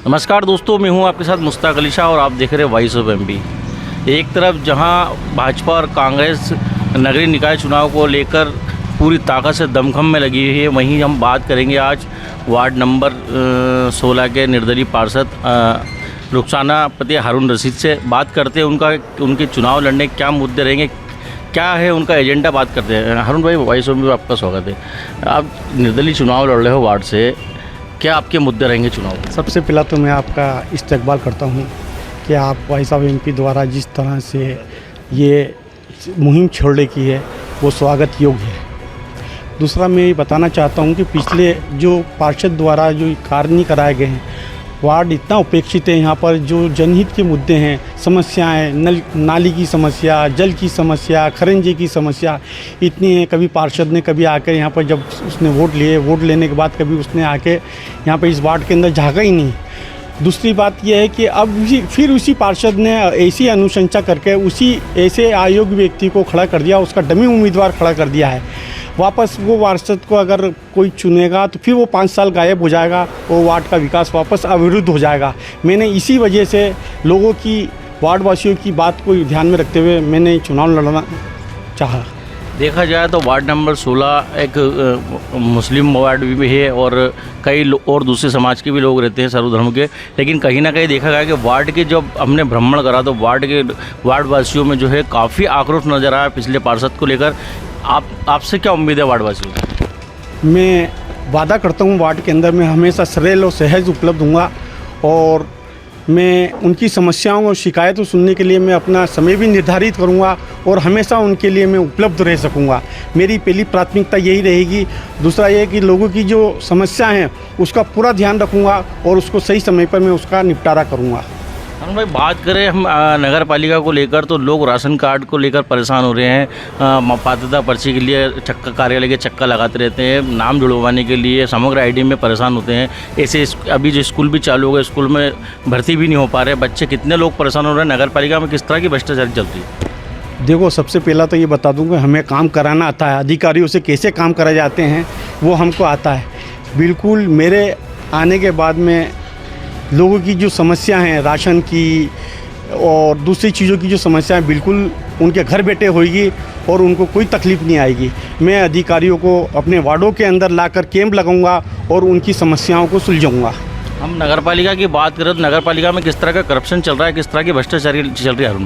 नमस्कार दोस्तों, मैं हूं आपके साथ मुश्ताक अली शाह और आप देख रहे हैं वॉइस ऑफ एमपी। एक तरफ जहां भाजपा और कांग्रेस नगरीय निकाय चुनाव को लेकर पूरी ताकत से दमखम में लगी हुई है, वहीं हम बात करेंगे आज वार्ड नंबर 16 के निर्दलीय पार्षद रुखसाना पति हारून रशीद से। बात करते हैं उनके चुनाव लड़ने क्या मुद्दे रहेंगे, क्या है उनका एजेंडा, बात करते हैं। हारून भाई, वॉइस ऑफ एमपी में आपका स्वागत है। आप निर्दलीय चुनाव लड़ रहे हो वार्ड से, क्या आपके मुद्दे रहेंगे चुनाव? सबसे पहला तो मैं आपका इस्तकबाल करता हूं कि आप वॉइस ऑफ एमपी द्वारा जिस तरह से ये मुहिम छोड़ने की है वो स्वागत योग्य है। दूसरा मैं ये बताना चाहता हूं कि पिछले जो पार्षद द्वारा जो कार्य नहीं कराए गए हैं, वार्ड इतना उपेक्षित है। यहाँ पर जो जनहित के मुद्दे हैं, समस्याएं, नाली की समस्या, जल की समस्या, खरंजे की समस्या इतनी है। कभी पार्षद ने कभी आकर यहाँ पर, जब उसने वोट लेने के बाद कभी उसने आके यहाँ पर इस वार्ड के अंदर झाँका ही नहीं। दूसरी बात यह है कि अब फिर उसी पार्षद ने ऐसी अनुशंसा करके उसी ऐसे अयोग्य व्यक्ति को खड़ा कर दिया, उसका डमी उम्मीदवार खड़ा कर दिया है। वापस वो पार्षद को अगर कोई चुनेगा तो फिर वो 5 साल गायब हो जाएगा, वो वार्ड का विकास वापस अवरुद्ध हो जाएगा। मैंने इसी वजह से लोगों की, वार्ड वासियों की बात को ध्यान में रखते हुए मैंने चुनाव लड़ना चाहा। देखा जाए तो वार्ड नंबर 16 एक मुस्लिम वार्ड भी है और कई और दूसरे समाज के भी लोग रहते हैं, सर्वधर्म के। लेकिन कहीं ना कहीं देखा गया कि वार्ड के जब हमने भ्रमण करा तो वार्ड वासियों में जो है काफ़ी आक्रोश नजर आया पिछले पार्षद को लेकर। आपसे क्या उम्मीद है वार्ड वासियों की? मैं वादा करता हूँ वार्ड के अंदर मैं हमेशा सरल और सहज उपलब्ध हूँगा और मैं उनकी समस्याओं और शिकायतों सुनने के लिए मैं अपना समय भी निर्धारित करूंगा और हमेशा उनके लिए मैं उपलब्ध रह सकूंगा। मेरी पहली प्राथमिकता यही रहेगी। दूसरा ये कि लोगों की जो समस्या हैं उसका पूरा ध्यान रखूंगा और उसको सही समय पर मैं उसका निपटारा करूंगा। हम भाई बात करें हम नगर पालिका को लेकर तो लोग राशन कार्ड को लेकर परेशान हो रहे हैं, पात्रता पर्ची के लिए चक्का कार्यालय के चक्का लगाते रहते हैं, नाम जुड़वाने के लिए समग्र आईडी में परेशान होते हैं। ऐसे अभी जो स्कूल भी चालू हो गए, स्कूल में भर्ती भी नहीं हो पा रहे बच्चे, कितने लोग परेशान हो रहे हैं। नगर पालिका में किस तरह की भ्रष्टाचार चलती है? देखो, सबसे पहला तो ये बता दूँ कि हमें काम कराना आता है, अधिकारियों से कैसे काम कराए जाते हैं वो हमको आता है। बिल्कुल मेरे आने के बाद में लोगों की जो समस्या हैं, राशन की और दूसरी चीज़ों की जो समस्या है, बिल्कुल उनके घर बैठे होगी और उनको कोई तकलीफ़ नहीं आएगी। मैं अधिकारियों को अपने वार्डों के अंदर लाकर कैंप लगाऊंगा और उनकी समस्याओं को सुलझाऊंगा। हम नगर पालिका की बात करें तो नगर पालिका में किस तरह का करप्शन चल रहा है, किस तरह की भ्रष्टाचार चल रही है? अरुण,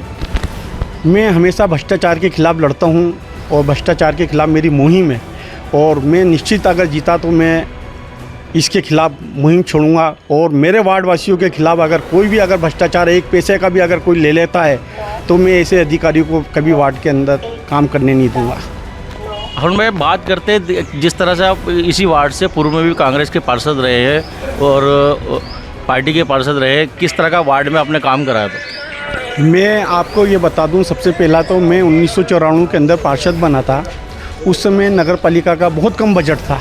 मैं हमेशा भ्रष्टाचार के खिलाफ़ लड़ता हूँ और भ्रष्टाचार के खिलाफ़ मेरी मुहिम है और मैं निश्चित अगर जीता तो मैं इसके खिलाफ़ मुहिम छोड़ूंगा और मेरे वार्ड वासियों के खिलाफ़ अगर कोई भी अगर भ्रष्टाचार, एक पैसे का भी अगर कोई ले लेता है तो मैं ऐसे अधिकारियों को कभी वार्ड के अंदर काम करने नहीं दूंगा। हम मैं बात करते हैं जिस तरह से आप इसी वार्ड से पूर्व में भी कांग्रेस के पार्षद रहे हैं और पार्टी के पार्षद रहे, किस तरह का वार्ड में आपने काम कराया था? मैं आपको ये बता दूं, सबसे पहला तो मैं 1994 के अंदर पार्षद बना था। उस समय नगर पालिका का बहुत कम बजट था।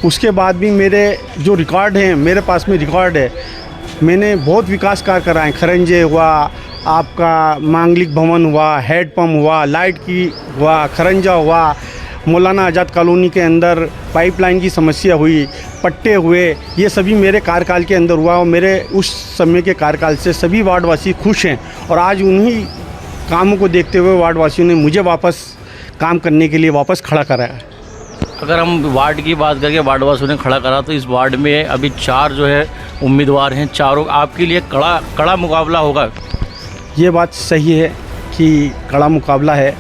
उसके बाद भी मेरे जो रिकॉर्ड हैं, मेरे पास में रिकॉर्ड है, मैंने बहुत विकास कार्य कराए। खरंजे हुआ, आपका मांगलिक भवन हुआ, हेड पंप हुआ, लाइट की हुआ, खरंजा हुआ, मौलाना आज़ाद कॉलोनी के अंदर पाइपलाइन की समस्या हुई, पट्टे हुए, ये सभी मेरे कार्यकाल के अंदर हुआ और मेरे उस समय के कार्यकाल से सभी वार्डवासी खुश हैं और आज उन्हीं कामों को देखते हुए वार्डवासियों ने मुझे वापस काम करने के लिए वापस खड़ा कराया। अगर हम वार्ड की बात करके वार्ड वासियों ने खड़ा करा तो इस वार्ड में अभी 4 जो है उम्मीदवार हैं, चारों आपके लिए कड़ा मुकाबला होगा। ये बात सही है कि कड़ा मुकाबला है।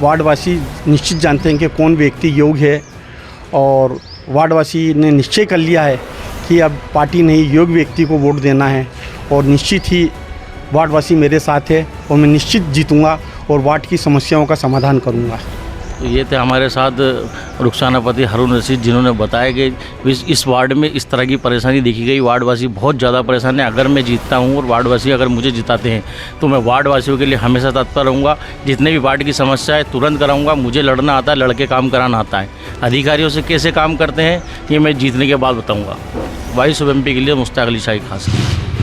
वार्डवासी निश्चित जानते हैं कि कौन व्यक्ति योग्य है और वार्डवासी ने निश्चय कर लिया है कि अब पार्टी ने योग्य व्यक्ति को वोट देना है और निश्चित ही वार्डवासी मेरे साथ है और मैं निश्चित जीतूँगा और वार्ड की समस्याओं का समाधान करूँगा। तो ये थे हमारे साथ रुखसाना पति हारून रशीद, जिन्होंने बताया कि इस वार्ड में इस तरह की परेशानी देखी गई। वार्डवासी बहुत ज़्यादा परेशान है। अगर मैं जीतता हूँ और वार्डवासी अगर मुझे जिताते हैं तो मैं वार्डवासियों के लिए हमेशा तत्पर रहूँगा। जितने भी वार्ड की समस्या है तुरंत कराऊँगा। मुझे लड़ना आता है, लड़के काम कराना आता है। अधिकारियों से कैसे काम करते हैं ये मैं जीतने के बाद बताऊँगा। वॉइस ऑफ एमपी के लिए मुश्ताक अली शाह खास।